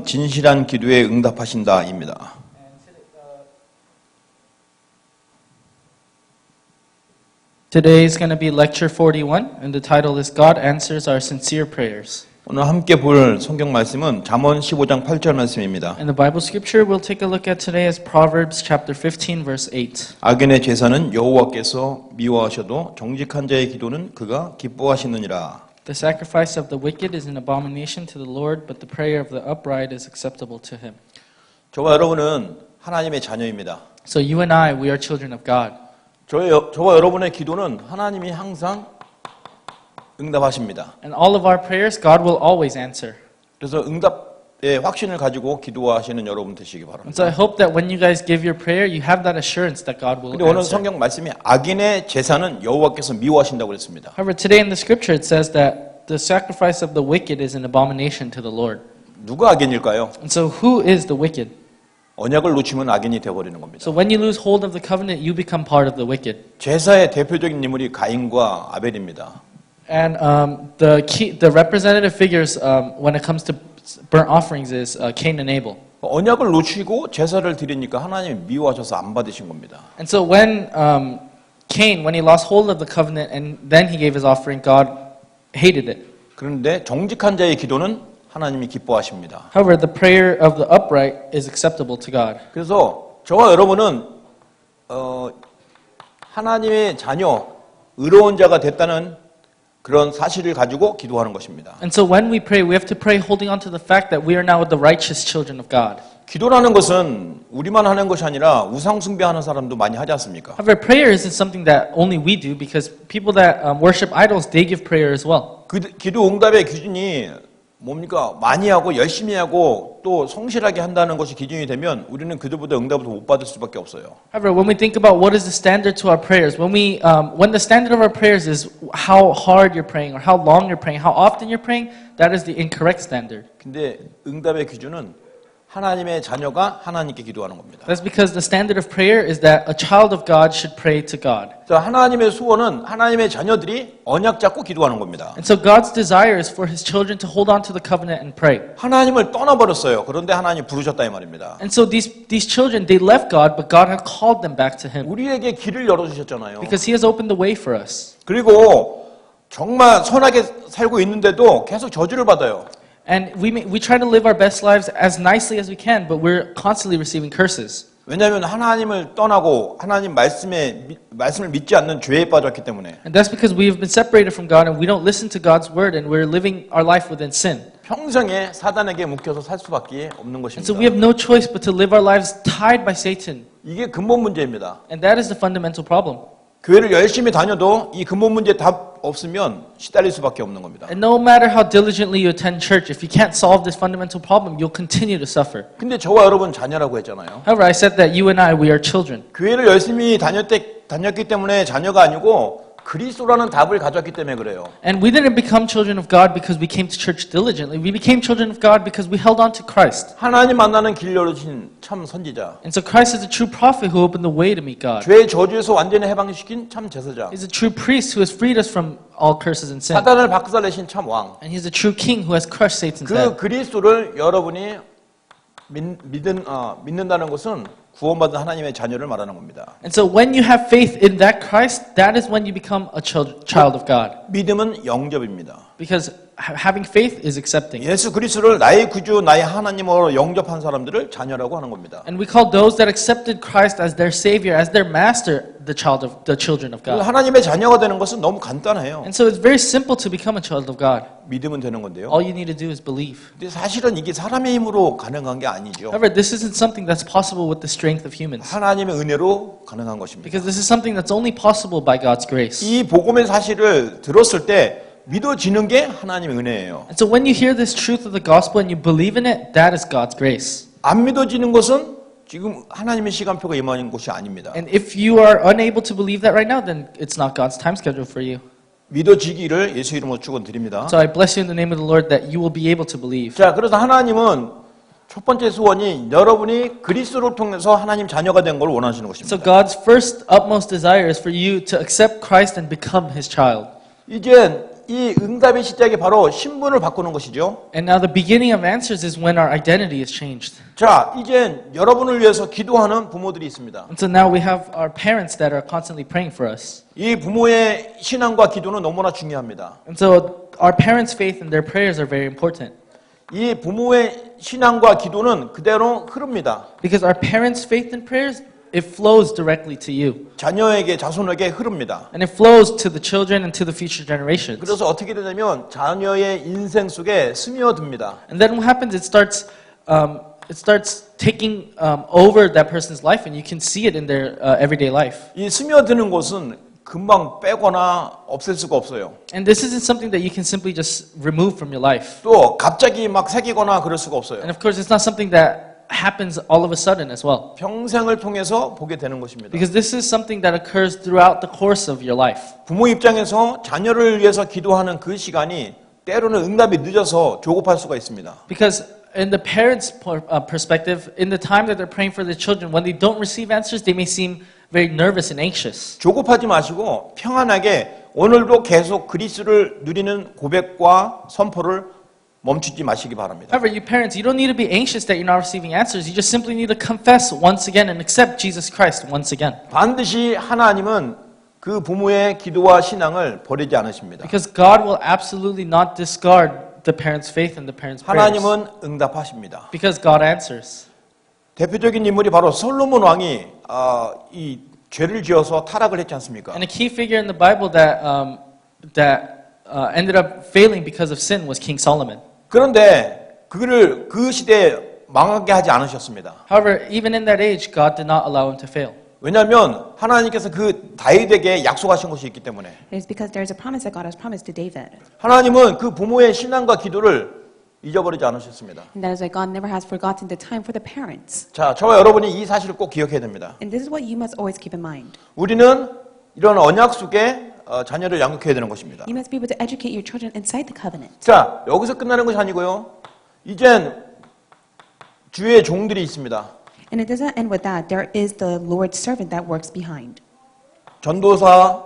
진실한 기도에 응답하신다입니다. Today is going to be lecture 41 and the title is God answers our sincere prayers. 오늘 함께 볼 성경 말씀은 잠언 15장 8절 말씀입니다. And the Bible scripture we'll take a look at today is Proverbs chapter 15 verse 8. 악인의 제사는 여호와께서 미워하셔도 정직한 자의 기도는 그가 기뻐하시느니라. The sacrifice of the wicked is an abomination to the Lord, but the prayer of the upright is acceptable to him. 저와 여러분은 하나님의 자녀입니다. So you and I, we are children of God. 저와 여러분의 기도는 하나님이 항상 응답하십니다. And all of our prayers, God will always answer. 그래서 응답의 확신을 가지고 기도하시는 여러분 되시기 And 바랍니다. so I hope that when you guys give your prayer, you have that assurance that God will 근데 오늘 answer. 성경 말씀이 악인의 제사는 여호와께서 미워하신다고 그랬습니다. However, today in the scripture it says that the sacrifice of the wicked is an abomination to the Lord. 누가 악인일까요? And so who is the wicked? 언약을 놓치면 악인이 되어버리는 겁니다. So when you lose hold of the covenant, you become part of the wicked. 제사의 대표적인 인물이 가인과 아벨입니다. And the representative figures when it comes to burnt offerings is Cain and Abel. 언약을 놓치고 제사를 드리니까 하나님이 미워하셔서 안 받으신 겁니다. And so when Cain, when he lost hold of the covenant and then he gave his offering, God hated it. 그런데 정직한 자의 기도는 하나님이 기뻐하십니다. However, the prayer of the upright is acceptable to God. 그래서 저와 여러분은 하나님의 자녀, 의로운 자가 됐다는 그런 사실을 가지고 기도하는 것입니다. And so when we pray, we have to pray holding on to the fact that we are now the righteous children of God. 기도라는 것은 우리만 하는 것이 아니라 우상 숭배하는 사람도 많이 하지 않습니까? However, prayer isn't something that only we do because people that worship idols, they give prayer as well. 기도 응답의 기준이 뭡니까? 많이 하고 열심히 하고 또 성실하게 한다는 것이 기준이 되면 우리는 그들보다 응답을 못 받을 수밖에 없어요. However, when we think about what is the standard to our prayers, when the standard of our prayers is how hard you're praying or how long you're praying, how often you're praying, that is the incorrect standard. 근데 응답의 기준은 하나님의 자녀가 하나님께 기도하는 겁니다. That's because the standard of prayer is that a child of God should pray to God. 자, 하나님의 소원은 하나님의 자녀들이 언약 잡고 기도하는 겁니다. And so God's desire is for His children to hold on to the covenant and pray. 하나님을 떠나버렸어요. 그런데 하나님 부르셨다 이 말입니다. And so these children, they left God, but God had called them back to Him. 우리에게 길을 열어주셨잖아요. Because He has opened the way for us. 그리고 정말 선하게 살고 있는데도 계속 저주를 받아요. And we try to live our best lives as nicely as we can, but we're constantly receiving curses. 왜냐하면 하나님을 떠나고 하나님 말씀을 믿지 않는 죄에 빠졌기 때문에. And that's because we have been separated from God and we don't listen to God's word and we're living our life within sin. 평생에 사단에게 묶여서 살 수밖에 없는 And so we 것입니다. have no choice but to live our lives tied by Satan. 이게 근본 문제입니다. And that is the fundamental problem. 교회를 열심히 다녀도 이 근본 문제 답 없으면 시달릴 수밖에 없는 겁니다. And no matter how diligently you attend church, if you can't solve this fundamental problem, you'll continue to suffer. 근데 저와 여러분 자녀라고 했잖아요. However, I said that you and I, we are children. 교회를 열심히 다녔기 때문에 자녀가 아니고 그리스도라는 답을 가졌기 때문에 그래요. And we didn't become children of God because we came to church diligently. We became children of God because we held on to Christ. 하나님 만나는 길 열어주신 참 선지자. And so Christ is a true prophet who opened the way to meet God. 죄의 저주에서 완전히 해방시킨 참 제사장. He's a true priest who has freed us from all curses and sin. 사단을 박살내신 참 왕. And he's a true king who has crushed Satan's 그 head. 그리스도를 여러분이 믿는다는 것은 구원받은 하나님의 자녀를 말하는 겁니다. And so when you have faith in that Christ, that is when you become a child of God. 믿음은 영접입니다. Because having faith is accepting. 예수 그리스도를 나의 구주, 나의 하나님으로 영접한 사람들을 자녀라고 하는 겁니다. And we call those that accepted Christ as their Savior, as their Master, the children of God. 하나님의 자녀가 되는 것은 너무 간단해요. And so it's very simple to become a child of God. 믿으면 되는 건데요. All you need to do is believe. 근데 사실은 이게 사람의 힘으로 가능한 게 아니죠. However, this isn't something that's possible with the strength of humans. 하나님의 은혜로 가능한 것입니다. Because this is something that's only possible by God's grace. 이 복음의 사실을 들었을 때 믿어지는 게 하나님의 은혜예요. And so when you hear this truth of the gospel and you believe in it, that is God's grace. 안 믿어지는 것은 지금 하나님의 시간표가 임하는 것이 아닙니다. And if you are unable to believe that right now, then it's not God's time schedule for you. 믿어지기를 예수 이름으로 축원드립니다. So I bless you in the name of the Lord that you will be able to believe. 자, 그래서 하나님은 첫 번째 소원이 여러분이 그리스도를 통해서 하나님 자녀가 된 걸 원하시는 것입니다. So God's first utmost desire is for you to accept Christ and become His child. 이제 이 응답의 시작이 바로 신분을 바꾸는 것이죠. And now the beginning of answers is when our identity is changed. 자, 이제 여러분을 위해서 기도하는 부모들이 있습니다. And so now we have our parents that are constantly praying for us. 이 부모의 신앙과 기도는 너무나 중요합니다. And so our parents' faith and their prayers are very important. 이 부모의 신앙과 기도는 그대로 흐릅니다. Because our parents' faith and prayers, it flows directly to you. 자녀에게, 자손에게 흐릅니다. And it flows to the children and to the future generations. 그래서 어떻게 되냐면 자녀의 인생 속에 스며듭니다. And then what happens, it starts taking over that person's life, and you can see it in their everyday life. 이 스며드는 곳은 금방 빼거나 없앨 수가 없어요. And this isn't something that you can simply just remove from your life. 또 갑자기 막 새기거나 그럴 수가 없어요. And of course, it's not something that happens all of a sudden as well. 평생을 통해서 보게 되는 것입니다. Because this is something that occurs throughout the course of your life. 부모 입장에서 자녀를 위해서 기도하는 그 시간이 때로는 응답이 늦어서 조급할 수가 있습니다. Because in the parents' perspective, in the time that they're praying for their children, when they don't receive answers, they may seem very nervous and anxious. 조급하지 마시고 평안하게 오늘도 계속 그리스도를 누리는 고백과 선포를 멈추지 마시기 바랍니다. However, you parents, you don't need to be anxious that you're not receiving answers. You just simply need to confess once again and accept Jesus Christ once again. 반드시 하나님은 그 부모의 기도와 신앙을 버리지 않으십니다. Because God will absolutely not discard the parents' faith and the parents' prayers. 하나님은 응답하십니다. Because God answers. 대표적인 인물이 바로 솔로몬 왕이 이 죄를 지어서 타락을 했지 않습니까? And a key figure in the Bible that ended up failing because of sin was King Solomon. 그런데 그를 그 시대에 망하게 하지 않으셨습니다. However, even in that age, God did not allow him to fail. 왜냐하면 하나님께서 그 다윗에게 약속하신 것이 있기 때문에. It is because there is a promise that God has promised to David. 하나님은 그 부모의 신앙과 기도를 잊어버리지 않으셨습니다. And that is why God never has forgotten the time for the parents. 자, 저와 여러분이 이 사실을 꼭 기억해야 됩니다. And this is what you must always keep in mind. 우리는 이런 언약 속에 자녀를 양육해야 되는 것입니다. You must be able to educate your children inside the covenant. 자, 여기서 끝나는 것이 아니고요. 이젠 주의 종들이 있습니다. And it doesn't end with that. There is the Lord's servant that works behind. 전도사,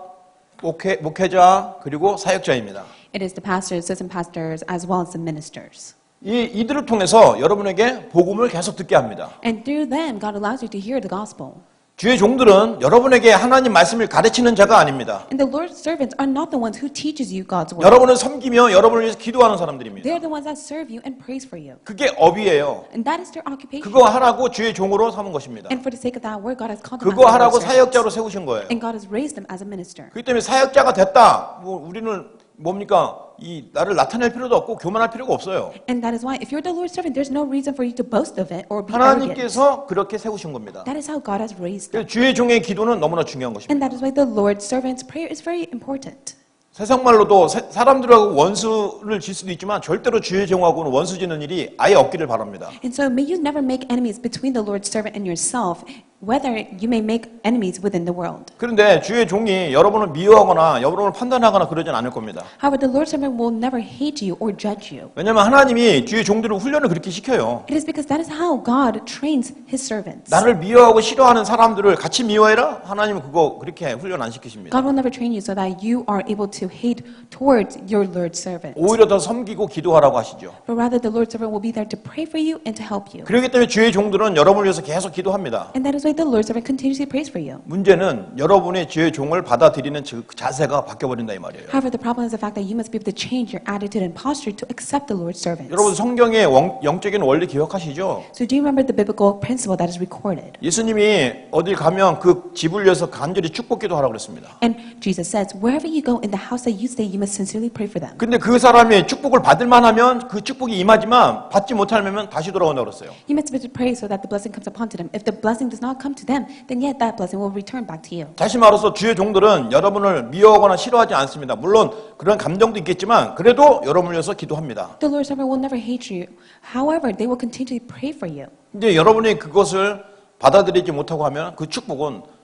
목회자, 그리고 사역자입니다. It is the pastors, assistant pastors, as well as the ministers. 이들을 통해서 여러분에게 복음을 계속 듣게 합니다. And through them, God allows you to hear the gospel. 주의 종들은 여러분에게 하나님 말씀을 가르치는 자가 아닙니다. And the Lord's servants are not the ones who teaches you God's word. 여러분을 섬기며 여러분을 위해서 기도하는 사람들입니다. They're the ones that serve you and praise for you. 그게 업이에요. And that is their occupation. 그거 하라고 주의 종으로 삼은 것입니다. And for the sake of that word, God has called them 그거 as 하라고 Lord's servants. 사역자로 세우신 거예요. And God has raised them as a minister. 그렇기 때문에 사역자가 됐다. 우리는 뭡니까? 이 나를 나타낼 필요도 없고 교만할 필요가 없어요. And that is why, if you're the Lord's servant, there's no reason for you to boast of it or be arrogant. 하나님께서 그렇게 세우신 겁니다. That is how God has raised them. 그래서 주의 종의 기도는 너무나 중요한 것입니다. And that is why the Lord's servant's prayer is very important. 세상 말로도 사람들하고 원수를 질 수도 있지만 절대로 주의 종하고는 원수 짓는 일이 아예 없기를 바랍니다. And so may you never make enemies between the Lord's servant and yourself, whether you may make enemies within the world. 그런데 주의 종이 여러분을 미워하거나 여러분을 판단하거나 그러진 않을 겁니다. However, the Lord's servant will never hate you or judge you. 왜냐하면 하나님이 주의 종들을 훈련을 그렇게 시켜요. It is because that is how God trains His servants. 나를 미워하고 싫어하는 사람들을 같이 미워해라? 하나님은 그거 그렇게 훈련 안 시키십니다. God will never train you so that you are able to hate towards your Lord's servant. 오히려 더 섬기고 기도하라고 하시죠. But rather, the Lord's servant will be there to pray for you and to help you. 그렇기 때문에 주의 종들은 여러분을 위해서 계속 기도합니다. And that is why the Lord's servant continuously prays for you. 문제는 여러분의 주의 종을 받아들이는 자세가 바뀌어버린다 이 말이에요. However, the problem is the fact that you must be able to change your attitude and posture to accept the Lord's servants. 여러분 성경의 영적인 원리 기억하시죠? So do you remember the biblical principle that is recorded? 예수님이 어딜 가면 그 집을 위해서 간절히 축복기도 하라고 그랬습니다. And Jesus says, wherever you go in the house that you stay, you must sincerely pray for them. 근데 그 사람이 축복을 받을 만하면 그 축복이 임하지만 받지 못하면 다시 돌아온다고 그랬어요. You must be able to pray so that the blessing comes upon to them. If the blessing does not come to them, then yet that blessing will return back to you. 다시 말해서 주의 종들은 여러분을 미워하거나 싫어하지 않습니다. 물론 그런 감정도 있겠지만 그래도 여러분을 위해서 기도합니다. The Lord's servant will never hate you. However, they will continually pray for you. 근데 여러분이 그것을 받아들이지 못하고 하면 그 축복은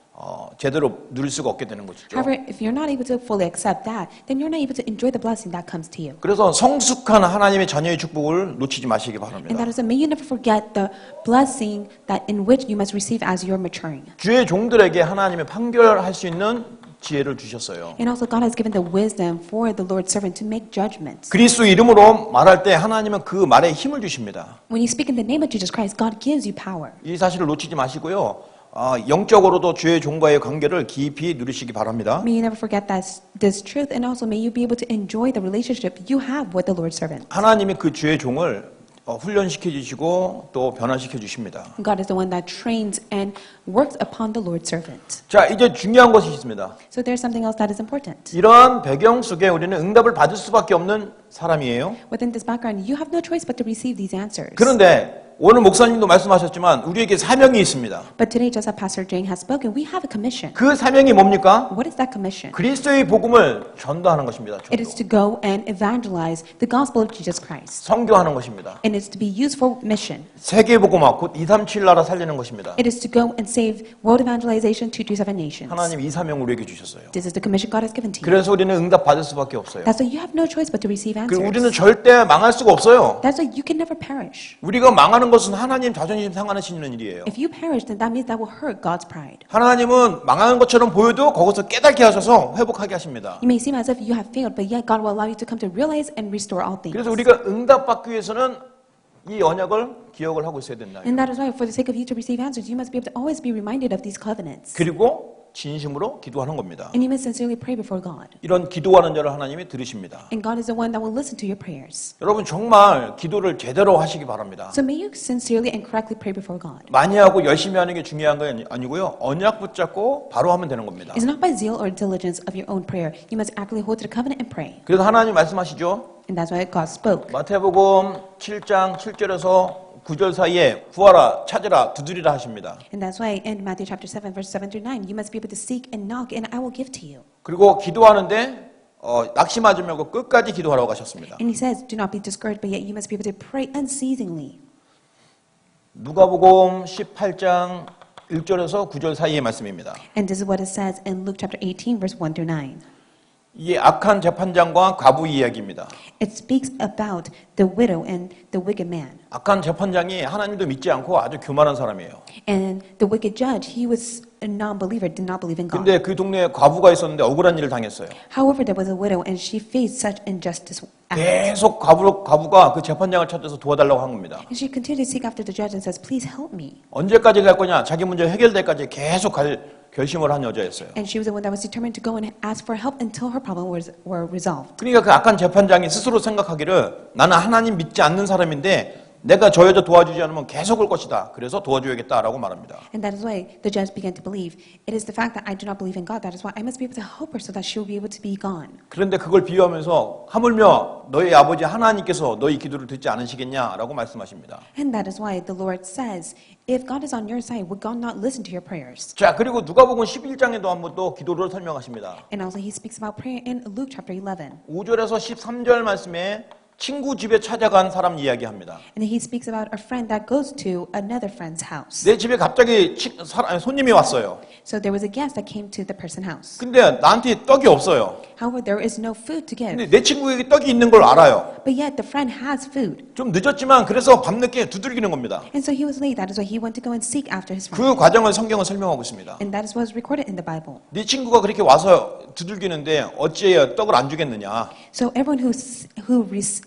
제대로 누릴 수가 없게 되는 것이죠. However, if you're not able to fully accept that, then you're not able to enjoy the blessing that comes to you. 그래서 성숙한 하나님의 자녀의 축복을 놓치지 마시기 And 바랍니다. that is why may you never forget the blessing that in which you must receive as you're maturing. 주의 종들에게 하나님의 판결할 수 있는 지혜를 주셨어요. And also God has given the wisdom for the Lord's servant to make judgments. 그리스도 이름으로 말할 때 하나님은 그 말에 힘을 주십니다. When you speak in the name of Jesus Christ, God gives you power. 이 사실을 놓치지 마시고요. 영적으로도 주의 종과의 관계를 깊이 누리시기 바랍니다. May you never forget this truth, and also may you be able to enjoy the relationship you have with the Lord's servant. 하나님이 그 주의 종을 훈련시켜 주시고 또 변화시켜 주십니다. God is the one that trains and works upon the Lord's servant. 자, 이제 중요한 것이 있습니다. So there's something else that is important. 이러한 배경 속에 우리는 응답을 받을 수밖에 없는 사람이에요. Within this background, you have no choice but to receive these answers. 그런데 오늘 목사님도 말씀하셨지만 우리에게 사명이 있습니다. But today, just as Pastor Jane has spoken, we have a commission. 그 사명이 뭡니까? What is that commission? 그리스도의 복음을 전도하는 것입니다. It is to go and evangelize the gospel of Jesus Christ. 선교하는 것입니다. And it's to be used for mission. 세계 복음화 곧 237 나라 살리는 것입니다. It is to go and save world evangelization 227 nations. 하나님 이 사명을 우리에게 주셨어요. This is the commission God has given to you. 그래서 우리는 응답 받을 수밖에 없어요. That's why you have no choice but to receive 그리고 우리는 answers. 절대 망할 수가 없어요. That's why you can never perish. 우리가 망하는 것은 하나님 자존심 상하시는 일이에요. If you perish, then that means that will hurt God's pride. 하나님은 망하는 것처럼 보여도 거기서 깨닫게 하셔서 회복하게 하십니다. You may seem as if you have failed, but yet God will allow you to come to realize and restore all things. 그래서 우리가 응답받기 위해서는 이 언약을 기억을 하고 있어야 된다. And that is why, for the sake of you to receive answers, you must be able to always be reminded of these covenants. 그리고 진심으로 기도하는 겁니다. And you must sincerely pray before God. 이런 기도하는 자를 하나님이 들으십니다. And God is the one that will listen to your prayers. 여러분 정말 기도를 제대로 하시기 바랍니다. So may you sincerely and correctly pray before God. 많이 하고 열심히 하는 게 중요한 건 아니고요. 언약 붙잡고 바로 하면 되는 겁니다. It's not by zeal or diligence of your own prayer. You must actively hold to the covenant and pray. 그래서 하나님 말씀하시죠. And that's why God spoke. 마태복음 7장 7절에서 9절 사이에 구하라, 찾으라, 두드리라 하십니다. And that's why in Matthew chapter 7, verse 7 through 9, you must be able to seek and knock, and I will give to you. 그리고 기도하는데 낙심하지 말고 끝까지 기도하라고 하셨습니다. And he says, do not be discouraged, but yet you must be able to pray unceasingly. 누가복음 18장 1절에서 9절 사이의 말씀입니다. And this is what it says in Luke chapter 18, verse 1 through 9. 이게 악한 재판장과 과부 이야기입니다. It speaks about the widow and the wicked man. 악한 재판장이 하나님도 믿지 않고 아주 교만한 사람이에요. And the wicked judge, he was a non-believer, did not believe in God. 근데 그 동네에 과부가 있었는데 억울한 일을 당했어요. However, there was a widow and she faced such injustice act. 계속 과부가 그 재판장을 찾아서 도와달라고 한 겁니다. And she continued to seek after the judge and says, please help me. 언제까지 갈 거냐? 자기 문제 해결될 때까지 계속 갈 결심을 한 여자였어요. And she was the one that was determined to go and ask for help until her problem were resolved. 그러니까 그 악한 재판장이 스스로 생각하기를 나는 하나님 믿지 않는 사람인데 내가 저 여자 도와주지 않으면 계속 올 것이다. 그래서 도와줘야겠다라고 말합니다. And that is why the judge began to believe. It is the fact that I do not believe in God. That is why I must be able to help her so that she will be able to be gone. 그런데 그걸 비유하면서 하물며 너희 아버지 하나님께서 너희 기도를 듣지 않으시겠냐라고 말씀하십니다. And that is why the Lord says, if God is on your side, would God not listen to your prayers? 자, 그리고 누가복음 11장에도 한번 또 기도를 설명하십니다. And also he speaks about prayer in Luke chapter 11. 5절에서 13절 말씀에 친구 집에 찾아간 사람 이야기합니다. And he speaks about a friend that goes to another friend's house. 내 집에 갑자기 손님이 왔어요. So there was a guest that came to the person's house. 근데 나한테 떡이 없어요. However, there is no food to give. 근데 내 친구에게 떡이 있는 걸 알아요. But yet the friend has food. 좀 늦었지만 그래서 밤늦게 두들기는 겁니다. And so he was late. That is why he went to go and seek after his friend. 그 과정을 성경은 설명하고 있습니다. And that is what is recorded in the Bible. 네 친구가 그렇게 와서 두들기는데 어찌해야 떡을 안 주겠느냐. So everyone who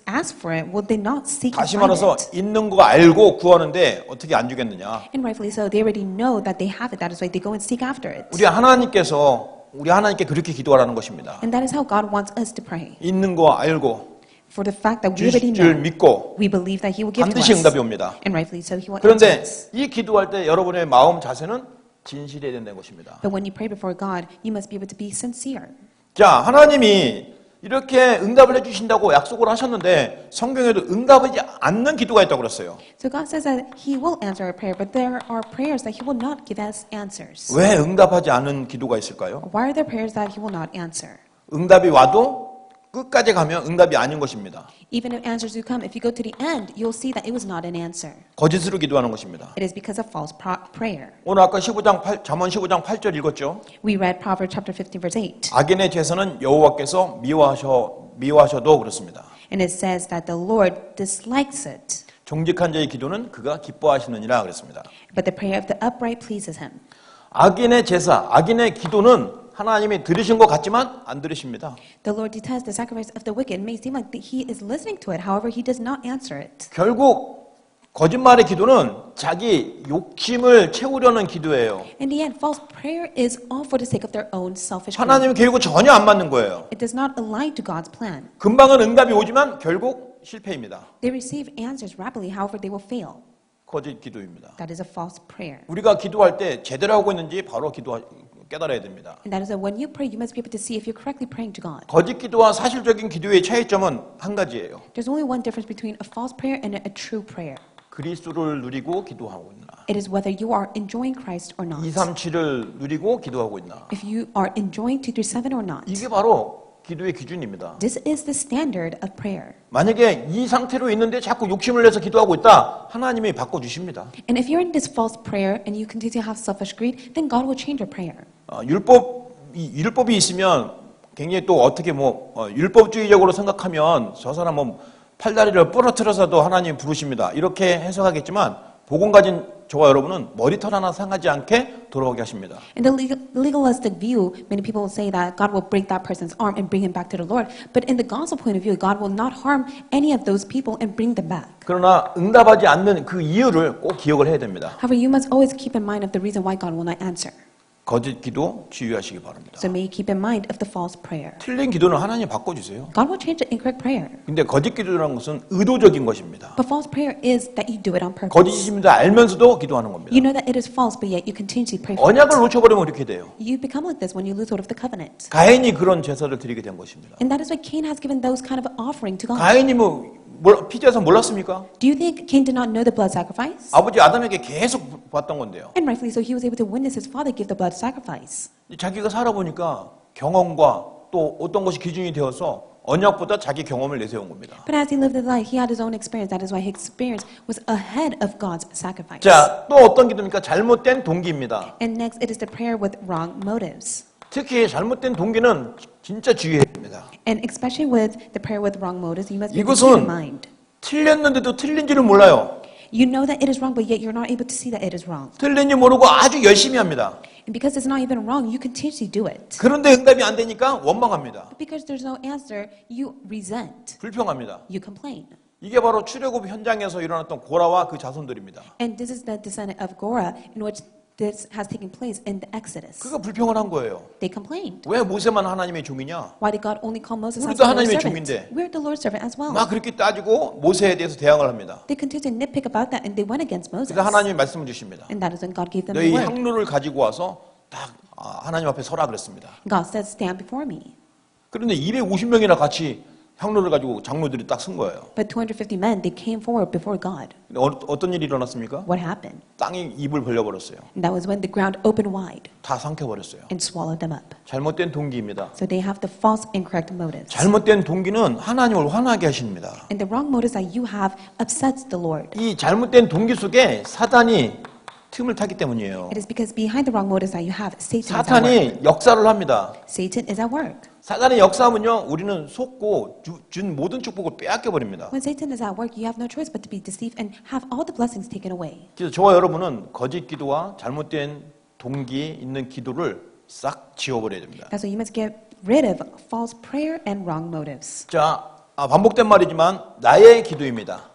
asks for it, will they not seek and 다시 find 말해서 it? 있는 거 알고 구하는데 어떻게 안 주겠느냐. And rightfully so, they already know that they have it. That is why they go and seek after it. 우리 하나님께 그렇게 기도하라는 것입니다. And that is how God wants us to pray. 있는 거 알고 For the fact that we already 주실 줄 know, 믿고 we believe that He will give to 반드시 us. 응답이 옵니다. And rightfully so, He will answer 그런데 us. 이 기도할 때 여러분의 마음 자세는 진실해야 된다는 것입니다. But when you pray before God, you must be able to be sincere. 자, 하나님이 이렇게 응답을 해주신다고 약속을 하셨는데 성경에도 응답하지 않는 기도가 있다고 그랬어요. So God says that He will answer our prayer, but there are prayers that He will not give us answers. 왜 응답하지 않은 기도가 있을까요? Why are there prayers that He will not answer? 응답이 와도 끝까지 가면 응답이 아닌 것입니다. Even if answers do come, if you go to the end, you'll see that it was not an answer. 거짓으로 기도하는 것입니다. It is because of false prayer. 오늘 아까 잠언 15장 8절 읽었죠? We read Proverbs chapter 15, verse 8. 악인의 제사는 여호와께서 미워하셔도 그렇습니다. And it says that the Lord dislikes it, 정직한 자의 기도는 그가 기뻐하시느니라 그랬습니다. but the prayer of the upright pleases Him. 악인의 제사, 악인의 기도는 하나님이 들으신 것 같지만 안 들으십니다. The Lord detests the sacrifice of the wicked. It may seem like that He is listening to it. However, He does not answer it. 결국 거짓말의 기도는 자기 욕심을 채우려는 기도예요. In the end, false prayer is all for the sake of their own selfish gain. 하나님 계획과 전혀 안 맞는 거예요. It does not align to God's plan. 금방은 응답이 오지만 결국 실패입니다. They receive answers rapidly. However, they will fail. 거짓 기도입니다. That is a false prayer. 우리가 기도할 때 제대로 하고 있는지 바로 깨달아야 됩니다. And that is that when you pray, you must be able to see if you're correctly praying to God. 거짓 기도와 사실적인 기도의 차이점은 한 가지예요. There's only one difference between a false prayer and a true prayer. 그리스도를 누리고 기도하고 있나? It is whether you are enjoying Christ or not. 237을 누리고 기도하고 있나? If you are enjoying 237 or not. 이게 바로 기도의 기준입니다. This is the standard of prayer. 만약에 이 상태로 있는데 자꾸 욕심을 내서 기도하고 있다, 하나님이 바꿔주십니다. And if you're in this false prayer and you continue to have selfish greed, then God will change your prayer. 율법이 있으면 굉장히 또 어떻게 율법주의적으로 생각하면 저 사람 팔다리를 부러뜨려서도 하나님 부르십니다. 이렇게 해석하겠지만 복음 가진 저와 여러분은 머리털 하나 상하지 않게 돌아오게 하십니다. In the legalistic view, many people will say that God will break that person's arm and bring him back to the Lord. But in the gospel point of view, God will not harm any of those people and bring them back. 그러나 응답하지 않는 그 이유를 꼭 기억을 해야 됩니다. However, you must always keep in mind of the reason why God will not answer. 거짓 기도 주의하시기 바랍니다. So may you keep in mind of the false prayer. 틀린 기도는 하나님 바꿔주세요. God will change the incorrect prayer. 근데 거짓 기도라는 것은 의도적인 것입니다. But false prayer is that you do it on purpose. 거짓입니다. 알면서도 기도하는 겁니다. You know that it is false, but yet you continuously pray for 언약을 it. 놓쳐버리면 이렇게 돼요. You become like this when you lose hold of the covenant. 가인이 그런 제사를 드리게 된 것입니다. And that is why Cain has given those kind of offering to God. 가인이 피제사 몰랐습니까? Do you think Cain did not know the blood sacrifice? 아버지 아담에게 계속 봤던 건데요. And rightfully so, he was able to witness his father give the blood sacrifice. 자기가 살아보니까 경험과 또 어떤 것이 기준이 되어서 언약보다 자기 경험을 내세운 겁니다. But as he lived his life, he had his own experience. That is why his experience was ahead of God's sacrifice. 자, 또 어떤 기도입니까? 잘못된 동기입니다. And next, it is the prayer with wrong motives. 특히 잘못된 동기는 진짜 주의해야 됩니다. And especially with the prayer with wrong motives, you must be able to keep in 이것은 mind. 틀렸는데도 틀린지를 몰라요. You know that it is wrong, but yet you're not able to see that it is wrong. 틀린지 모르고 아주 열심히 합니다. And because it's not even wrong, you continuously do it. 그런데 응답이 안 되니까 원망합니다. But because there's no answer, you resent. 불평합니다. You complain. 이게 바로 출애굽 현장에서 일어났던 고라와 그 자손들입니다. And this is the descendant of Korah, in which this has taken place in the Exodus. 그가 불평을 한 거예요. They complained. 왜 모세만 하나님의 종이냐? Why did God only call Moses as 우리도 the Lord's 하나님의 servant? 종인데. We're the Lord's servant as well. 막 그렇게 따지고 모세에 대해서 대항을 합니다. They continued to nitpick about that, and they went against Moses. 그래서 하나님이 말씀을 주십니다. And that is when God gave them 너희 the word. 향로를 가지고 와서 딱 하나님 앞에 서라 그랬습니다. God said, "Stand before me." 그런데 250명이나 같이 향로를 가지고 장로들이 딱 선 거예요. But 250 men, they came forward before God. 근데 어떤 일이 일어났습니까? What happened? 땅이 입을 벌려버렸어요. And that was when the ground opened wide 다 삼켜버렸어요. and swallowed them up. 잘못된 동기입니다. So they have the false, incorrect motives. 잘못된 동기는 하나님을 화나게 하십니다. And the wrong motives that you have upsets the Lord. 이 잘못된 동기 속에 사단이 틈을 타기 때문이에요. It is because behind the wrong motives that you have, Satan is at work. 사탄이 역사를 합니다. Satan is at work. 사단의 역사하면요, 우리는 속고 준 모든 축복을 빼앗겨 버립니다. When Satan is at work, you have no choice but to be deceived and have all the blessings taken away. 그래서 저와 여러분은 거짓 기도와 잘못된 동기 있는 기도를 싹 지워버려야 됩니다. And so you must get rid of false prayer and wrong motives. 자, 반복된 말이지만 나의 기도입니다.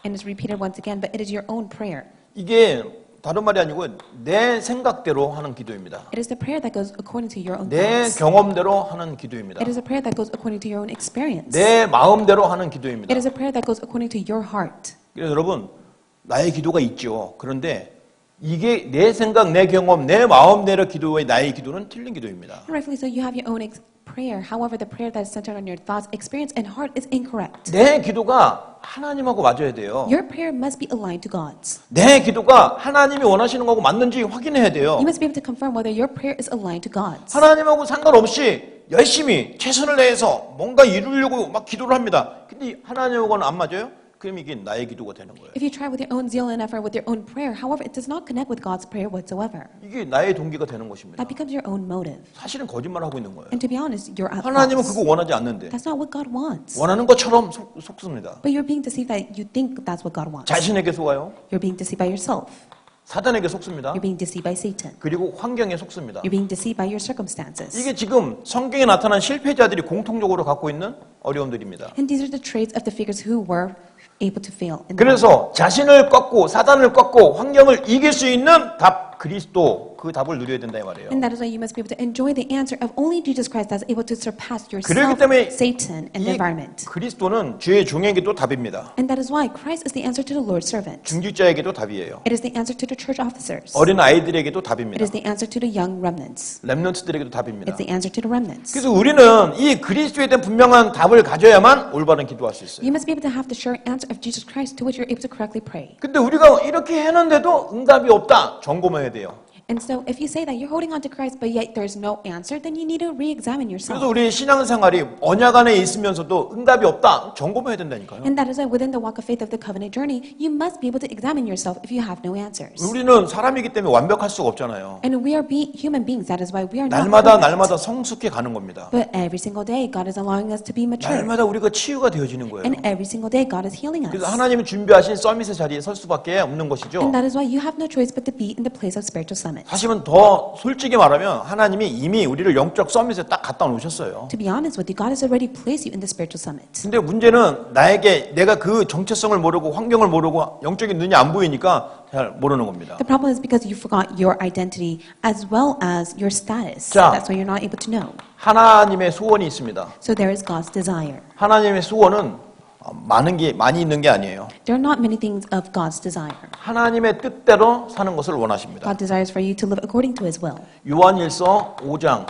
And it's repeated once again, but it is your own prayer. 이게 다른 말이 아니고 내 생각대로 하는 기도입니다. It is the prayer that goes according to your own 내 thoughts. 경험대로 하는 기도입니다. It is a prayer that goes according to your own experience. 내 마음대로 하는 기도입니다. It is a prayer that goes according to your heart. 그래서 여러분, 나의 기도가 있죠. 그런데 이게 내 생각, 내 경험, 내 마음대로 기도의 나의 기도는 틀린 기도입니다. And rightfully so, you have your own prayer. However, the prayer that is centered on your thoughts, experience, and heart is incorrect. 내 기도가 하나님하고 맞아야 돼요. Your prayer must be aligned to God's. 내 기도가 하나님이 원하시는 거하고 맞는지 확인해야 돼요. You must be able to confirm whether your prayer is aligned to God's. 하나님하고 상관없이 열심히 최선을 다해서 뭔가 이루려고 막 기도를 합니다. 근데 하나님하고는 안 맞아요? 그럼 이게 나의 기도가 되는 거예요. If you try with your own zeal and effort with your own prayer, however, it does not connect with God's prayer whatsoever. 이게 나의 동기가 되는 것입니다. That becomes your own motive. 사실은 거짓말을 하고 있는 거예요. And to be honest, you're at 하나님은 loss. 그거 원하지 않는데 That's not what God wants. 원하는 것처럼 속습니다. But you're being deceived that you think that's what God wants. 자신에게 속아요. You're being deceived by yourself. 사단에게 속습니다. You're being deceived by Satan. 그리고 환경에 속습니다. You're being deceived by your circumstances. 이게 지금 성경에 나타난 실패자들이 공통적으로 갖고 있는 어려움들입니다. And these are the traits of the figures who were able to fail. In the Bible. 그래서 자신을 꺾고 사단을 꺾고 환경을 이길 수 있는 답 그리스도 그 답을 누려야 된다 이 말이에요. And that is why you must be able to enjoy the answer of only Jesus Christ that's able to surpass 그렇기 yourself, 때문에 Satan, and the 이 environment. 그리스도는 죄의 종에게도 답입니다. And that is why Christ is the answer to the Lord's servant. 중직자에게도 답이에요. It is the answer to the church officers. 어린 아이들에게도 It 답입니다. is the answer to the young remnants. 렘넌트들에게도 답입니다. It's the answer to the remnants. 그래서 우리는 이 그리스도에 대한 분명한 답을 가져야만 올바른 기도할 수 있어요. You must be able to have the sure answer of Jesus Christ to which you're able to correctly pray. 근데 우리가 이렇게 해놨는데도 응답이 없다. 점검해야 돼요. And so if you say that you're holding on to Christ but yet there's no answer, then you need to re-examine 그래서 yourself. 우리 신앙생활이 언약 안에 있으면서도 응답이 없다. 점검해야 된다니까요. And that is why within the walk of faith of the covenant journey, you must be able to examine yourself if you have no answers. 우리는 사람이기 때문에 완벽할 수가 없잖아요. And we are human beings. That is why we are not 날마다 perfect. 날마다 성숙해 가는 겁니다. But every single day, God is allowing us to be mature. 날마다 우리가 치유가 되어지는 거예요. And every single day, God is healing us. 그래서 하나님이 준비하신 서밋의 자리에 설 수밖에 없는 것이죠. And that is why you have no choice but to be in the place of spiritual summit. 사실은 더 솔직히 말하면 하나님이 이미 우리를 영적 서밋에 딱 갖다 놓으셨어요. To be honest with you, God has already placed you in the spiritual summit. 근데 문제는 내가 그 정체성을 모르고 환경을 모르고 영적인 눈이 안 보이니까 잘 모르는 겁니다. The problem is because you forgot your identity as well as your status. 자. That's why you're not able to know. 하나님의 소원이 있습니다. So there is God's desire. 하나님의 소원은 많이 있는 게 아니에요. There are not many things of God's desire. 하나님의 뜻대로 사는 것을 원하십니다. God desires for you to live according to His will. 요한일서 5장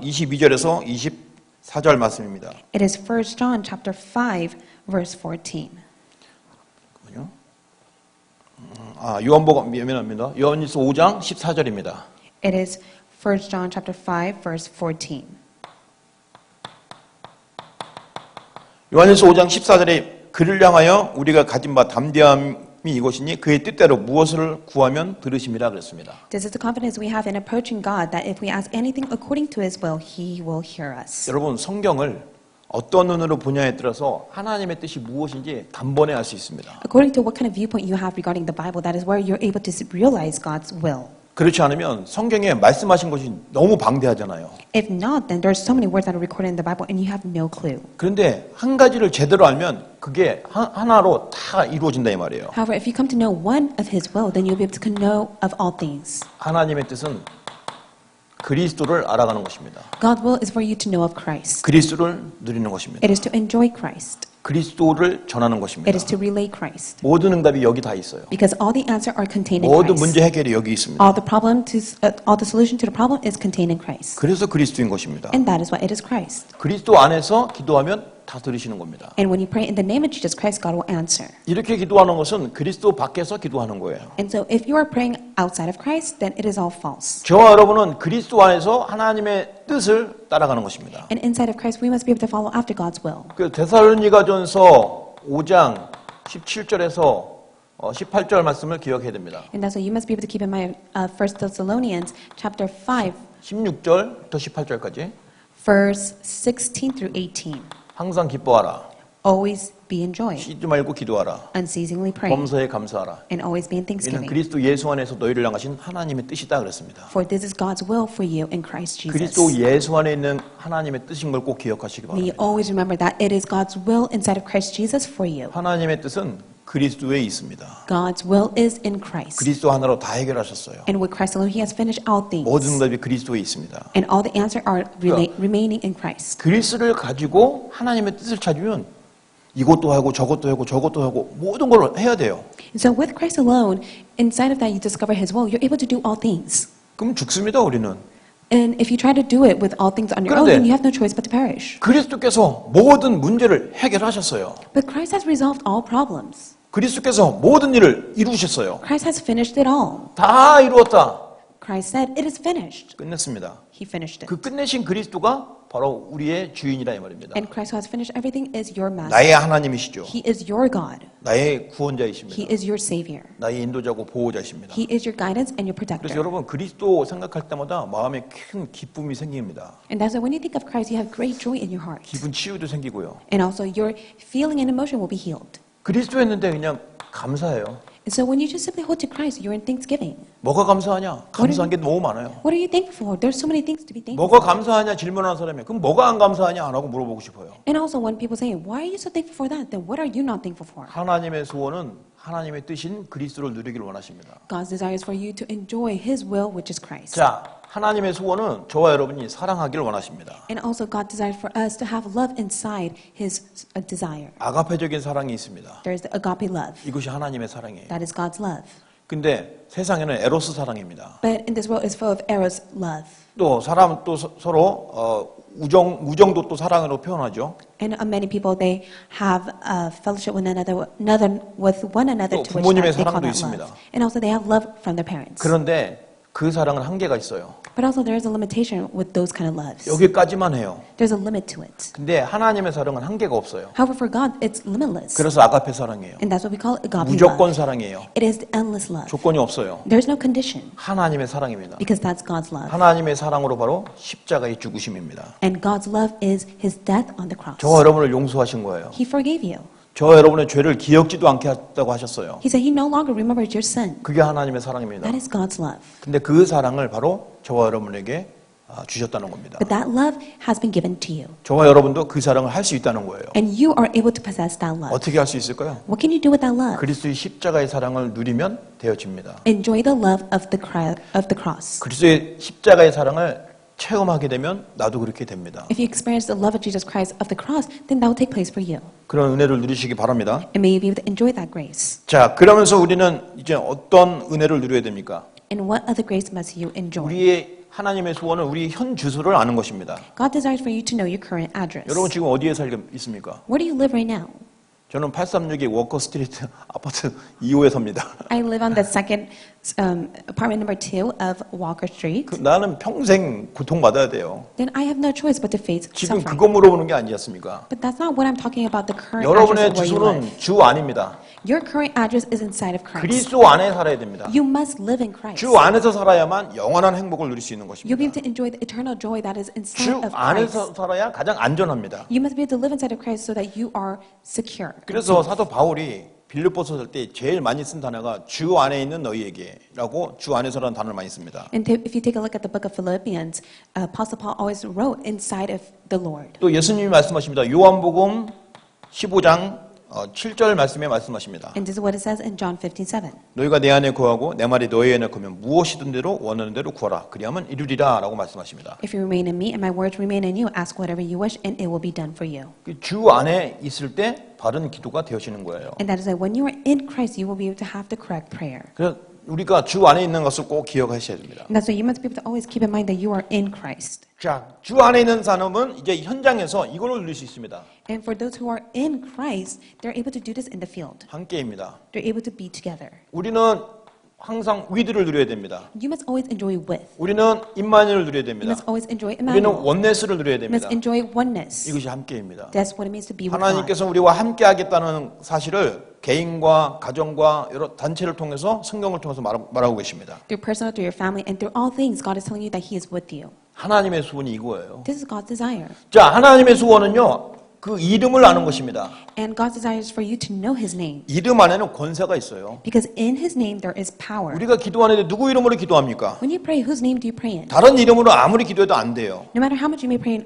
22절에서 24절 말씀입니다. It is 1 John chapter 5 verse 14. 요한복음 미안합니다. 요한일서 5장 14절입니다. It is 1 John chapter 5 verse 14. 요한일서 5장 14절에 그를 향하여 우리가 가진 바 담대함이 이것이니 그의 뜻대로 무엇을 구하면 들으심이라 그랬습니다. This is the confidence we have in approaching God that if we ask anything according to His will, He will hear us. 여러분 성경을 어떤 눈으로 보냐에 따라서 하나님의 뜻이 무엇인지 단번에 알 수 있습니다. According to what kind of viewpoint you have regarding the Bible, that is where you're able to realize God's will. 그렇지 않으면 성경에 말씀하신 것이 너무 방대하잖아요. If not, then there's so many words that are recorded in the Bible and you have no clue. 그런데 한 가지를 제대로 알면 그게 하나로 다 이루어진다 이 말이에요. However, if you come to know one of His will, then you'll be able to know of all things. 하나님의 뜻은 그리스도를 알아가는 것입니다. God's will is for you to know of Christ. 그리스도를 누리는 것입니다. It is to enjoy Christ. 그리스도를 전하는 것입니다. It is to relay Christ. 모든 응답이 여기 다 있어요. Because all the answer are contained in 모든 Christ. 문제 해결이 여기 있습니다. All the solution to the problem is contained in Christ. 그래서 그리스도인 것입니다. And that is why it is Christ. 그리스도 안에서 기도하면 다 들으시는 겁니다. And when you pray in the name of Jesus Christ, God will answer. 이렇게 기도하는 것은 그리스도 밖에서 기도하는 거예요. And so if you are praying outside of Christ, then it is all false. 저와 여러분은 그리스도 안에서 하나님의 뜻을 따라가는 것입니다. And inside of Christ, we must be able to follow after God's will. 그 데살로니가전서 5장 17절에서 18절 말씀을 기억해야 됩니다. And that's why you must be able to keep in mind 1 Thessalonians chapter 5, 16절부터 18절까지 verse 16 through 18. 항상 기뻐하라. Always be in joy, 쉬지 말고 기도하라. unceasingly pray, 범사에 감사하라. and always be in 이는 thanksgiving. 그리스도 예수 안에서 너희를 향하신 하나님의 뜻이다 그랬습니다. For this is God's will for you in Christ Jesus. 그리스도 예수 안에 있는 하나님의 뜻인 걸 꼭 기억하시기 May you 바랍니다. always remember that it is God's will inside of Christ Jesus for you. 하나님의 뜻은 그리스도에 있습니다. God's will is in Christ. 그리스도 하나로 다 해결하셨어요. And with Christ alone, He has finished all things. 모든 응답이 그리스도에 있습니다. And all the answer are remaining in Christ. 그리스도를 가지고 하나님의 뜻을 찾으면 이것도 하고 저것도 하고 저것도 하고 모든 걸 해야 돼요. And so with Christ alone, inside of that you discover His will, you're able to do all things. 그럼 죽습니다, 우리는. And if you try to do it with all things on your own, 그런데 then you have no choice but to perish. 그리스도께서 모든 문제를 해결하셨어요. But Christ has resolved all problems. 그리스도께서 모든 일을 이루셨어요. Christ has finished it all. 다 이루었다. Christ said, it is finished. 끝냈습니다. He finished it. 그 끝내신 그리스도가 바로 우리의 주인이라 이 말입니다. And Christ who has finished everything is your master. 나의 하나님이시죠. He is your God. 나의 He 구원자이십니다. is your Savior. 나의 인도자고 보호자이십니다. He is your guidance and your 그래서 protector. 여러분 그리스도 생각할 때마다 마음에 큰 기쁨이 생깁니다. And that's why when you think of Christ, you have great joy in your heart. 기분 치유도 생기고요. And also your feeling and emotion will be healed. 그리스도였는데 그냥 감사해요. And so when you just simply hold to Christ, you're in thanksgiving. 뭐가 감사하냐? 감사한 게 너무 많아요. What are you thankful for? There's so many things to be thankful 뭐가 for. 감사하냐 질문하는 사람이 그럼 뭐가 안 감사하냐 안 하고 물어보고 싶어요. And also when people say, why are you so thankful for that? Then what are you not thankful for? 하나님의 소원은 하나님의 뜻인 그리스도를 누리기를 원하십니다. God's desire is for you to enjoy His will, which is Christ. 자, 하나님의 소원은 저와 여러분이 사랑하기를 원하십니다. And also God desires for us to have love inside His desire. 아가페적인 사랑이 있습니다. There is the agape love. 이것이 하나님의 사랑이에요. That is God's love. 근데 세상에는 에로스 사랑입니다. But in this world is full of eros love. 또 사람 또 서로 우정도 또 사랑으로 표현하죠. And many people, they have fellowship with with one another 또 to which 부모님의 they call 사랑도 that 있습니다. love. And also they have love from their parents. 그런데 그 사랑은 한계가 있어요. But also there is a limitation with those kind of loves. 여기까지만 해요. There's a limit to it. 근데 하나님의 사랑은 한계가 없어요. However, for God, it's limitless. 그래서 아가페 사랑이에요. And that's what we call agape 무조건 love. 사랑이에요. It is the endless love. 조건이 없어요. There's no condition 하나님의 사랑입니다. because that's God's love. 하나님의 사랑으로 바로 십자가의 죽으심입니다. And God's love is His death on the cross. 저와 여러분을 용서하신 거예요. He forgave you. 저와 여러분의 죄를 기억지도 않게 했다고 하셨어요. He said He no longer remembers your sin. 그게 하나님의 사랑입니다. That is God's love. 근데 그 사랑을 바로 저와 여러분에게 주셨다는 겁니다. But that love has been given to you. 저와 여러분도 그 사랑을 할 수 있다는 거예요. And you are able to possess that love. 어떻게 할 수 있을까요? What can you do with that love? 그리스도의 십자가의 사랑을 누리면 되어집니다. Enjoy the love of the cross. 그리스도의 십자가의 사랑을 체험하게 되면 나도 그렇게 됩니다. If you experience the love of Jesus Christ of the cross, then that will take place for you. 그런 은혜를 누리시기 바랍니다. And may you be able to enjoy that grace. 자, 그러면서 우리는 이제 어떤 은혜를 누려야 됩니까? And what other grace must you enjoy? 우리의 하나님의 소원은 우리 현 주소를 아는 것입니다. God desires for you to know your current address. 여러분 지금 어디에 살고 있습니까? Where do you live right now? 저는 836의 워커 스트리트 아파트 2호에 삽니다. I live on the second apartment number 2 of Walker Street. 나는 평생 고통받아야 돼요. Then I have no choice but to face 지금 suffering. 그거 물어보는 게 아니지 않습니까? But that's not what I'm talking about, the current 여러분의 address of where you live. 주소는 주 안입니다. Your current address is inside of Christ. 그리스도 안에 살아야 됩니다. You must live in Christ. 주 안에서 살아야만 영원한 행복을 누릴 수 있는 You'll be 것입니다. able to enjoy the eternal joy that is 주 inside of Christ. 안에서 살아야 가장 안전합니다. You must be able to live inside of Christ so that you are secure. 그래서 사도 바울이 빌립보서 쓸 때 제일 많이 쓴 단어가 주 안에 있는 너희에게라고 주 안에서라는 단어를 많이 씁니다. And if you take a look at the book of Philippians, Apostle Paul always wrote inside of the Lord. 또 예수님이 말씀하십니다. 요한복음 15장 7절 말씀에 말씀하십니다. And this is what it says in John 15:7. 너희가 내 안에 거하고 내 말이 너희 안에 거하면 무엇이든 대로 원하는 대로 구하라. 그리하면 이루리라 라고 말씀하십니다. If you remain in me and my words remain in you, ask whatever you wish and it will be done for you. 주 안에 있을 때 바른 기도가 되어지는 거예요. And that is that when you are in Christ, you will be able to have the correct prayer. 그래서 우리가 주 안에 있는 것을 꼭 기억하셔야 됩니다. And that's why you must be able to always keep in mind that you are in Christ. 자, 주 안에 있는 사람은 이제 현장에서 이걸로 누릴 수 있습니다. And for those who are in Christ, they're able to do this in the field. 함께입니다. They're able to be together. 우리는 항상 위드를 누려야 됩니다. You must always enjoy with. 우리는 임마누엘을 누려야 You 됩니다. must always enjoy 우리는 Emmanuel. 원네스를 누려야 You must 됩니다. enjoy oneness. 이것이 함께입니다. That's what it means to be with God. 하나님께서 우리와 함께 하겠다는 사실을 개인과 가정과 여러 단체를 통해서 성경을 통해서 말하고 계십니다. Through personal, through your family, and through all things, God is telling you that He is with you. 하나님의 소원이 이거예요. This is God's desire. 자, 하나님의 소원은요. 그 이름을 아는 것입니다. And God's desire is for you to know His name. 이름 안에는 권세가 있어요. Because in His name there is power. 우리가 기도하는데 누구 이름으로 기도합니까? When you pray, whose name do you pray in? 다른 이름으로 아무리 기도해도 안 돼요. No matter how much you may pray in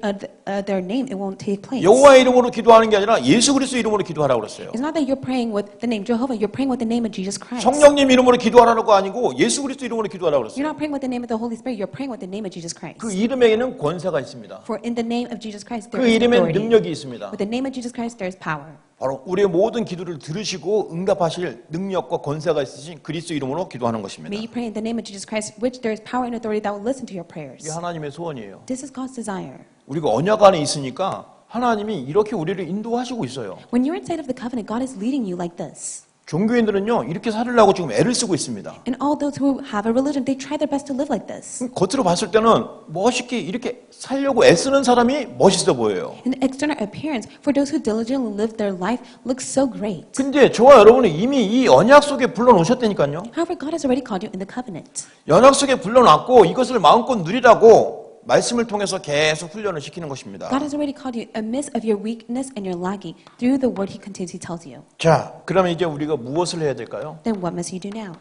their name, it won't take place. 여호와의 이름으로 기도하는 게 아니라 예수 그리스도 이름으로 기도하라고 그랬어요. It's not that you're praying with the name Jehovah, you're praying with the name of Jesus Christ. 성령님 이름으로 기도하라는 거 아니고 예수 그리스도 이름으로 기도하라고 You're 그랬어요. not praying with the name of the Holy Spirit, you're praying with the name of Jesus Christ. 그 이름에는 권세가 있습니다. For in the name of Jesus Christ there 그 is 이름엔 authority. 능력이 있습니다. With the name of Jesus Christ there is power. 바로 우리의 모든 기도를 들으시고 응답하실 능력과 권세가 있으신 그리스도 이름으로 기도하는 것입니다. May you pray in the name of Jesus Christ, which there is power and authority that will listen to your prayers. 이게 하나님의 소원이에요. This is God's desire. 우리가 언약 안에 있으니까 하나님이 이렇게 우리를 인도하시고 있어요. When you're inside of the covenant, God is leading you like this. 종교인들은요 이렇게 살으려고 지금 애를 쓰고 있습니다. And all those who have a religion, they try their best to live like this. 겉으로 봤을 때는 멋있게 이렇게 살려고 애쓰는 사람이 멋있어 보여요. In the external appearance, for those who diligently live their life, looks so great. 근데 저와 여러분은 이미 이 언약 속에 불러놓으셨다니까요. However, God has already called you in the covenant. 언약 속에 불러놨고 이것을 마음껏 누리라고 말씀을 통해서 계속 훈련을 시키는 것입니다. God has already called you amidst of your weakness and your lagging through the word He continuously tells you. 자, 그러면 이제 우리가 무엇을 해야 될까요? Then what must you do now?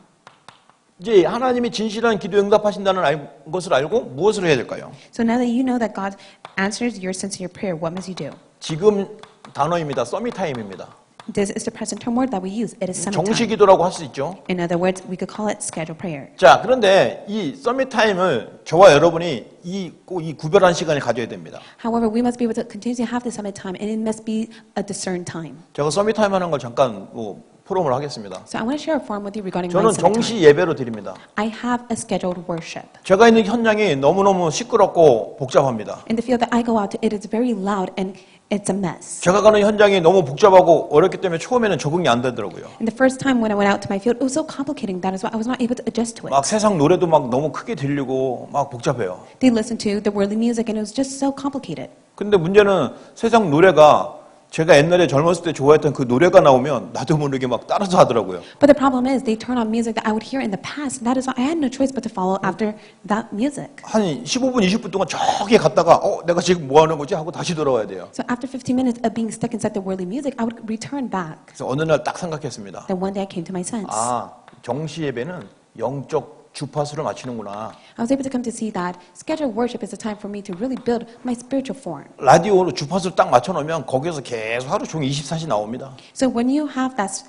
이제 하나님이 진실한 기도 응답하신다는 것을 알고 무엇을 해야 될까요? So now that you know that God answers your sincere prayer, what must you do? 지금 단어입니다. 서밋 타임입니다. This is the present term word that we use. It is summit 정시 time. 기도라고 할 수 있죠. In other words, we could call it scheduled prayer. 자, 그런데 이 서밋 타임을 저와 여러분이 꼭 이 구별한 시간을 가져야 됩니다. However, we must be able to continue to have the summit time, and it must be a discerned time. 제가 서밋 타임 하는 걸 잠깐 포럼을 하겠습니다. So I want to share a form with you regarding my 저는 summit 정시 time. 예배로 드립니다. I have a scheduled worship. 제가 있는 현장이 너무너무 시끄럽고 복잡합니다. In the field that I go out to, it is very loud and it's a mess. 제가 가는 현장이 너무 복잡하고 어렵기 때문에 처음에는 적응이 안 되더라고요. And the first time when I went out to my field, it was so complicating that is why I was not able to adjust to it. 막 세상 노래도 막 너무 크게 들리고 막 복잡해요. They listened to the worldly music and it was just so complicated. 근데 문제는 세상 노래가 제가 옛날에 젊었을 때 좋아했던 그 노래가 나오면 나도 모르게 막 따라서 하더라고요. But the problem is they turn on music that I would hear in the past. That is why I had no choice but to follow after that music. 한 15분, 20분 동안 저기 갔다가 내가 지금 뭐 하는 거지? 하고 다시 돌아와야 돼요. So after 15 minutes of being stuck inside the worldly music, I would return back. 그래서 어느 날 딱 생각했습니다. Then one day I came to my sense. 정시 예배는 영적 주파수를 맞추는구나. I was able to come to see that scheduled worship is a time for me to really build my spiritual form. 라디오로 주파수를 딱 맞춰놓으면 거기에서 계속 하루 종일 24시 나옵니다. So when you have that,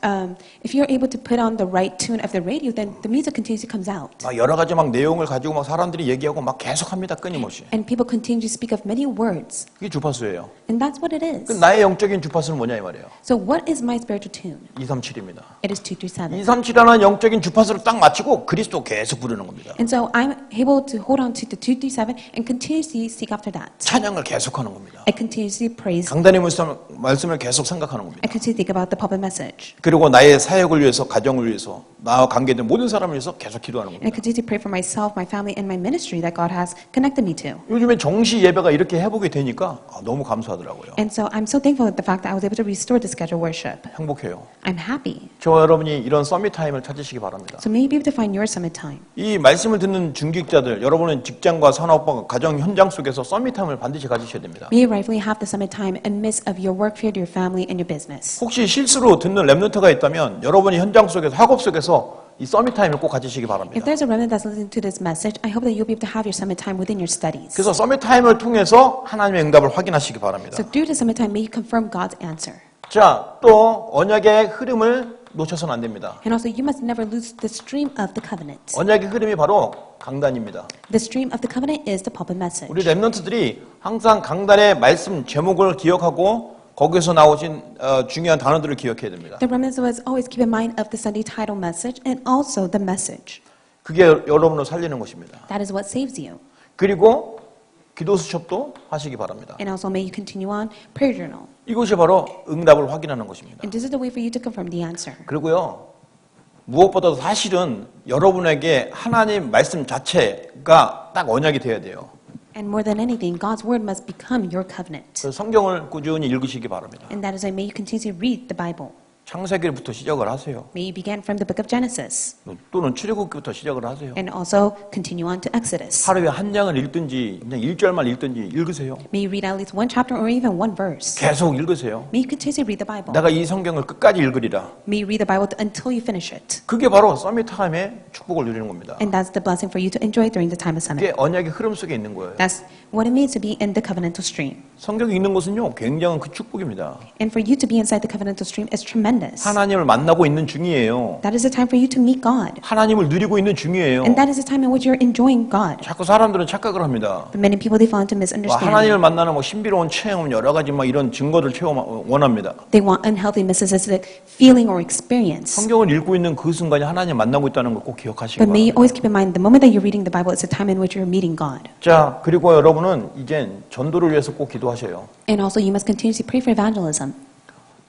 if you're able to put on the right tune of the radio, then the music continuously comes out. 막 여러 가지 막 내용을 가지고 막 사람들이 얘기하고 막 계속합니다. 끊임없이. And people continue to speak of many words. 그게 주파수예요. And that's what it is. 그 나의 영적인 주파수는 뭐냐 이 말이에요. So what is my spiritual tune? 237입니다. It is 237. 237하는 영적인 주파수를 딱 맞추고 그리스도 계속 부르는 겁니다. And so I'm able to hold on to the 237 and continuously seek after that. 찬양을 계속하는 겁니다. I continuously praise. 강단의 말씀을 계속 생각하는 겁니다. I continuously think about the pulpit message. 그리고 나의 사역을 위해서, 가정을 위해서, 나와 관계된 모든 사람을 위해서 계속 기도하는 And I 겁니다. continue to pray for myself, my family, and my ministry that God has connected me to. 요즘에 정시 예배가 이렇게 해보게 되니까 너무 감사하더라고요. And so I'm so thankful at the fact that I was able to restore the scheduled worship. 행복해요. I'm happy. 저와 여러분이 이런 서밋 타임을 찾으시기 바랍니다. So may you be able to find your summit time. 이 말씀을 듣는 중직자들, 여러분은 직장과 산업과 가정 현장 속에서 서밋 타임을 반드시 가지셔야 됩니다. May you rightfully have the summit time in midst of your work field, your family, and your business. 혹시 실수로 듣는 랩런트가 있다면 여러분이 현장 속에서, 학업 속에서 이 서밋 타임을 꼭 가지시기 If 바랍니다. there's a remnant that's listening to this message, I hope that you'll be able to have your summit time within your studies. 그래서 서밋 타임을 통해서 하나님의 응답을 확인하시기 바랍니다. So through the summit time, may you confirm God's answer. 자, 또 언약의 흐름을 놓쳐서는 안 됩니다. And also, you must never lose the stream of the covenant. 언약의 흐름이 바로 강단입니다. The stream of the covenant is the pulpit message. 우리 랩런트들이 항상 강단의 말씀 제목을 기억하고 거기서 나오신 중요한 단어들을 기억해야 됩니다. The remnants of us always keep in mind of the Sunday title message and also the message. 그게 여러분을 살리는 것입니다. That is what saves you. 그리고 기도 수첩도 하시기 바랍니다. And also, may you continue on prayer journal. 이것이 바로 응답을 확인하는 것입니다. And this is the way for you to confirm the answer. 그리고요, 무엇보다도 사실은 여러분에게 하나님 말씀 자체가 딱 언약이 돼야 돼요. And more than anything, God's word must become your covenant. 그래서 성경을 꾸준히 읽으시기 바랍니다. And that is why may you continue to read the Bible. 창세기부터 시작을 하세요. May you begin from the book of Genesis 또는 출애굽기부터 시작을 하세요. and also continue on to Exodus. 하루에 한 장을 읽든지 그냥 1절만 읽든지 읽으세요. May you read at least one chapter or even one verse. 계속 읽으세요. May you continue to read the Bible. 내가 이 성경을 끝까지 읽으리라. May you read the Bible until you finish it. 그게 바로 서밋 타임의 축복을 누리는 겁니다. And that's the blessing for you to enjoy during the time of summit. 이게 언약의 흐름 속에 있는 거예요. That's what it means to be in the covenantal stream. 성경이 있는 것은요, 굉장한 그 축복입니다. And for you to be inside the covenantal stream is tremendous. 하나님을 만나고 있는 중이에요. That is a time for you to meet God. 하나님을 누리고 있는 중이에요. And that is a time in which you're enjoying God. 자꾸 사람들은 착각을 합니다. But many people, they fall into 와, misunderstanding. 하나님을 만나는 뭐 신비로운 체험, 여러 가지 막 이런 증거를 원합니다. They want unhealthy, mysticistic feeling or experience. 성경을 읽고 있는 그 순간에 하나님 만나고 있다는 걸 꼭 기억하시기 But may you 바랍니다. always keep in mind the moment that you're reading the Bible, it's a time in which you're meeting God. 자, 그리고 여러분은 이젠 전도를 위해서 꼭 기도하셔요. And also, you must continue to pray for evangelism.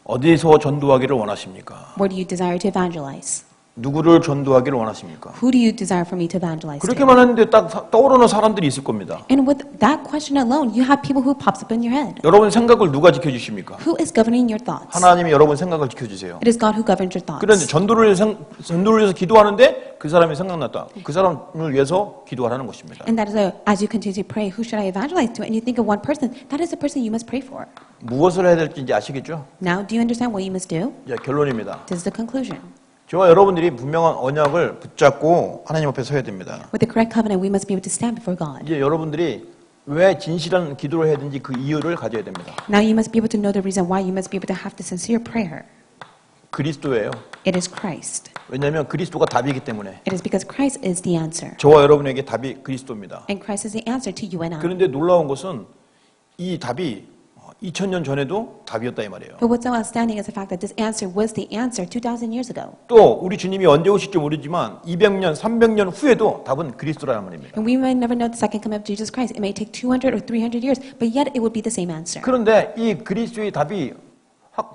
어디서 전도하기를 원하십니까? Where do you desire to evangelize? 누구를 전도하기를 원하십니까? Who do you desire for me to evangelize 그렇게 to? 말하는데 딱 떠오르는 사람들이 있을 겁니다. And with that question alone, you have people who pops up in your head. 여러분 생각을 누가 지켜주십니까? Who is governing your thoughts? 하나님이 여러분 생각을 지켜주세요. It is God who governs your thoughts. 그런데 전도를 위해서 기도하는데 그 사람이 생각났다. 그 사람을 위해서 기도하라는 것입니다. And that is why, as you continue to pray, who should I evangelize to? And you think of one person, that is the person you must pray for. 무엇을 해야 될지 이제 아시겠죠? Now, do you understand what you must do? 이제 결론입니다. This is the conclusion. 저와 여러분들이 분명한 언약을 붙잡고 하나님 앞에 서야 됩니다. With the correct covenant, we must be able to stand before God. 이제 여러분들이 왜 진실한 기도를 해야 되는지 그 이유를 가져야 됩니다. Now you must be able to know the reason why you must be able to have the sincere prayer. 그리스도예요. It is Christ. 왜냐하면 그리스도가 답이기 때문에. It is because Christ is the answer. 저와 여러분에게 답이 그리스도입니다. And Christ is the answer to you and I. 그런데 놀라운 것은 이 답이 2000년 전에도 답이었다 이 말이에요. But what's so outstanding is the fact that this answer was the answer 2,000 years ago. 또 우리 주님이 언제 오실지 모르지만 200년, 300년 후에도 답은 그리스도라는 말입니다. And we may never know the second coming of Jesus Christ. It may take 200 or 300 years, but yet it would be the same answer. 그런데 이 그리스도의 답이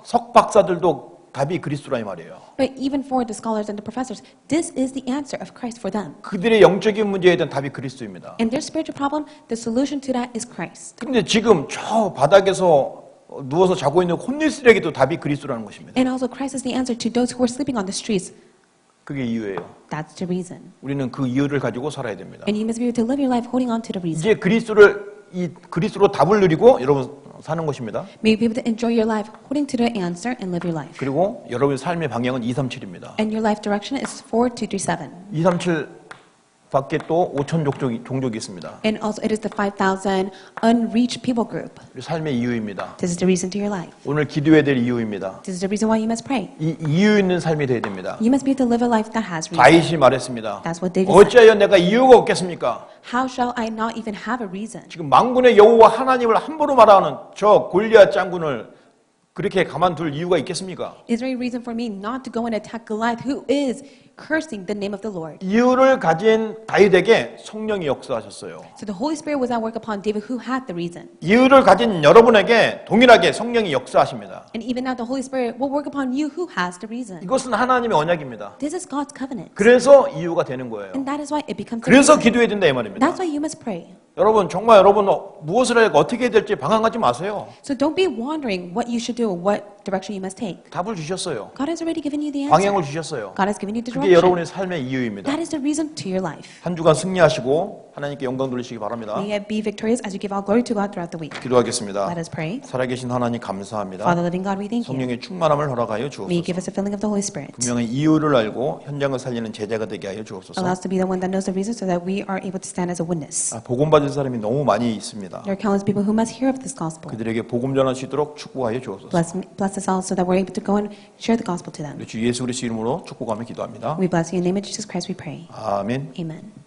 석박사들도 답이 그리스도라 이 말이에요. But even for the scholars and the professors, this is the answer of Christ for them. 그들의 영적인 문제에 대한 답이 그리스도입니다. And their spiritual problem, the solution to that is Christ. 그런데 지금 저 바닥에서 누워서 자고 있는 홈리스에게도 답이 그리스도라는 것입니다. And also Christ is the answer to those who are sleeping on the streets. 그게 이유예요. That's the reason. 우리는 그 이유를 가지고 살아야 됩니다. And you must be able to live your life holding on to the reason. 이제 그리스도로 답을 누리고 여러분 사는 것입니다. May you be able to enjoy your life holding to the answer and live your life. 그리고 여러분의 삶의 방향은 237입니다. And your life direction is 4237. 237 밖에 또 5천 종족이 있습니다. And also it is the 5,000 unreached people group. 우리 삶의 이유입니다. This is the reason to your life. 오늘 기도해야 될 이유입니다. This is the reason why you must pray. 이 이유 있는 삶이 되어야 됩니다. You must be able to live a life that has reason. 다윗이 말했습니다. That's what David said. 어찌하여 내가 이유가 없겠습니까? How shall I not even have a reason? 지금 만군의 여호와 하나님을 함부로 말하는 저 골리앗 장군을 그렇게 가만둘 이유가 있겠습니까? Is there a reason for me not to go and attack Goliath, who is cursing the name of the Lord? 이유를 가진 다윗에게 성령이 역사하셨어요. So the Holy Spirit was at work upon David, who had the reason. 이유를 가진 여러분에게 동일하게 성령이 역사하십니다. And even now the Holy Spirit will work upon you, who has the reason. 이것은 하나님의 언약입니다. This is God's covenant. 그래서 이유가 되는 거예요. And that is why it becomes a 그래서 reason. 기도해야 된다 이 말입니다. That's why you must pray. 여러분 정말 여러분 무엇을 해야 어떻게 해야 될지 방황하지 마세요. So don't be wondering what you should do or what direction you must take. 답을 주셨어요. God has already given you the answer. 방향을 주셨어요. God has given you the 그게 direction. 여러분의 삶의 이유입니다. That is the reason to your life. 한 주간 승리하시고 하나님께 영광 돌리시기 바랍니다. May you be victorious as you give all glory to God throughout the week. 기도하겠습니다. Let us pray. 살아계신 하나님 감사합니다. Father, living God, we thank you. 성령의 충만함을 허락하여 May you 주옵소서. give us a filling of the Holy Spirit. 분명히 이유를 알고 현장을 살리는 제자가 되게 하여 주옵소서. Allow us to be the one that knows the reason so that we are able to stand as a witness. 복음 받을 사람이 너무 많이 있습니다. There are countless people who must hear of this gospel. 그들에게 복음 전할 수 있도록 축복하여 주옵소서. Bless us all so that we're able to go and share the gospel to them. 우리 주 예수 그리스도 이름으로 축복하며 기도합니다. We bless you in the name of Jesus Christ we pray. 아멘. Amen.